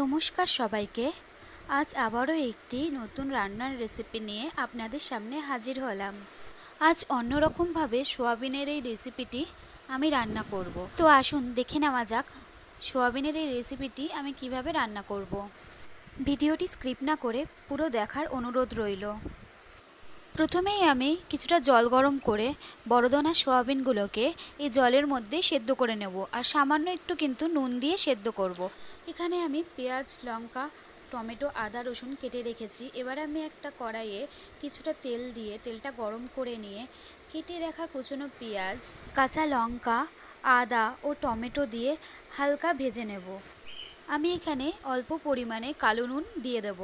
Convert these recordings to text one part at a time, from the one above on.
নমস্কার সবাইকে। আজ আবারও একটি নতুন রান্নার রেসিপি নিয়ে আপনাদের সামনে হাজির হলাম। আজ অন্যরকমভাবে সোয়াবিনের এই রেসিপিটি আমি রান্না করব। তো আসুন দেখে নেওয়া যাক সোয়াবিনের এই রেসিপিটি আমি কিভাবে রান্না করব। ভিডিওটি স্কিপ না করে পুরো দেখার অনুরোধ রইল। প্রথমেই আমি কিছুটা জল গরম করে বড়দানা সোয়াবিনগুলোকে এই জলের মধ্যে সেদ্ধ করে নেব, আর সামান্য একটু কিন্তু নুন দিয়ে সেদ্ধ করব। এখানে আমি পেঁয়াজ, লঙ্কা, টমেটো, আদা, রসুন কেটে রেখেছি। এবার আমি একটা কড়াইয়ে কিছুটা তেল দিয়ে তেলটা গরম করে নিয়ে কেটে রাখা কুচনো পেঁয়াজ, কাঁচা লঙ্কা, আদা ও টমেটো দিয়ে হালকা ভেজে নেব। আমি এখানে অল্প পরিমাণে কালো নুন দিয়ে দেব।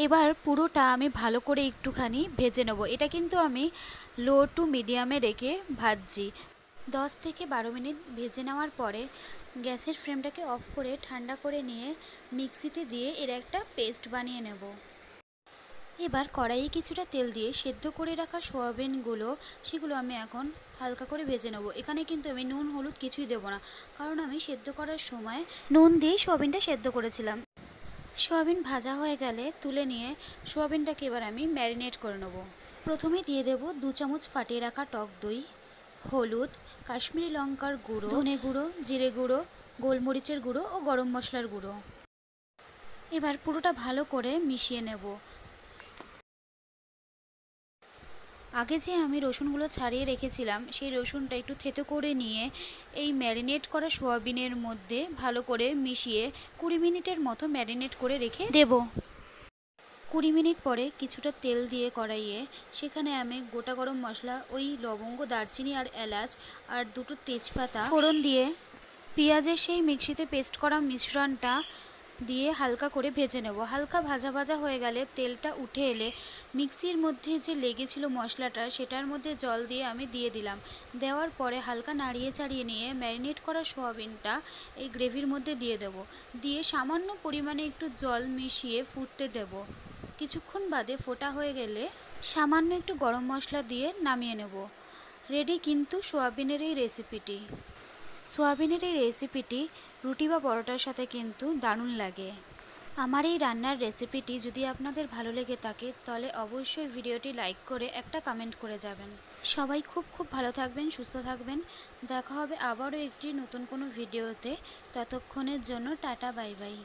এবার পুরোটা আমি ভালো করে একটুখানি ভেজে নেব। এটা কিন্তু আমি লো টু মিডিয়ামে রেখে ভাজছি। 10 থেকে 12 মিনিট ভেজে নেওয়ার পরে গ্যাসের ফ্লেমটাকে অফ করে ঠান্ডা করে নিয়ে মিক্সিতে দিয়ে এর একটা পেস্ট বানিয়ে নেব। এবার কড়াইয়ে কিছুটা তেল দিয়ে সেদ্ধ করে রাখা সোয়াবিনগুলো সেগুলো আমি এখন হালকা করে ভেজে নেব। এখানে কিন্তু আমি নুন হলুদ কিছুই দেবো না, কারণ আমি সেদ্ধ করার সময় নুন দিয়ে সোয়াবিনটা সেদ্ধ করেছিলাম। সোয়াবিন ভাজা হয়ে গেলে তুলে নিয়ে সোয়াবিনটাকে এবার আমি ম্যারিনেট করে নেব। প্রথমে দিয়ে দেব 2 চামচ ফাটিয়ে রাখা টক দই, হলুদ, কাশ্মীরি লঙ্কার গুঁড়ো, ধনে গুঁড়ো, জিরে গুঁড়ো, গোলমরিচের গুঁড়ো ও গরম মশলার গুঁড়ো। এবার পুরোটা ভালো করে মিশিয়ে নেব। আগে যে আমি রসুনগুলো ছাড়িয়ে রেখেছিলাম সেই রসুনটা একটু থেতো করে নিয়ে এই ম্যারিনেট করা সোয়াবিনের মধ্যে ভালো করে মিশিয়ে 20 মিনিটের মতো ম্যারিনেট করে রেখে দেব। 20 মিনিট পরে কিছুটা তেল দিয়ে কড়াইয়ে সেখানে আমি গোটা গরম মশলা, ওই লবঙ্গ, দারচিনি আর এলাচ আর 2টো তেজপাতা ফোড়ন দিয়ে পেঁয়াজের সেই মিক্সিতে পেস্ট করা মিশ্রণটা দিয়ে হালকা করে ভেজে নেব। হালকা ভাজা ভাজা হয়ে গেলে তেলটা উঠে এলে মিক্সির মধ্যে যে লেগেছিল মশলাটা সেটার মধ্যে জল দিয়ে আমি দিয়ে দিলাম। দেওয়ার পরে হালকা নাড়িয়ে চাড়িয়ে নিয়ে ম্যারিনেট করা সোয়াবিনটা এই গ্রেভির মধ্যে দিয়ে দেব। দিয়ে সামান্য পরিমাণে একটু জল মিশিয়ে ফুটতে দেব। কিছুক্ষণ বাদে ফোটা হয়ে গেলে সামান্য একটু গরম মশলা দিয়ে নামিয়ে নেব। রেডি কিন্তু সোয়াবিনের এই রেসিপিটি। সোয়াবিনের এই রেসিপিটি রুটি বা পরোটার সাথে কিন্তু দারুণ লাগে। আমার এই রান্নার রেসিপিটি যদি আপনাদের ভালো লেগে থাকে তাহলে অবশ্যই ভিডিওটি লাইক করে একটা কমেন্ট করে যাবেন। সবাই খুব খুব ভালো থাকবেন, সুস্থ থাকবেন। দেখা হবে আবারও একটি নতুন কোনো ভিডিওতে। ততক্ষণের জন্য টাটা, বাই বাই।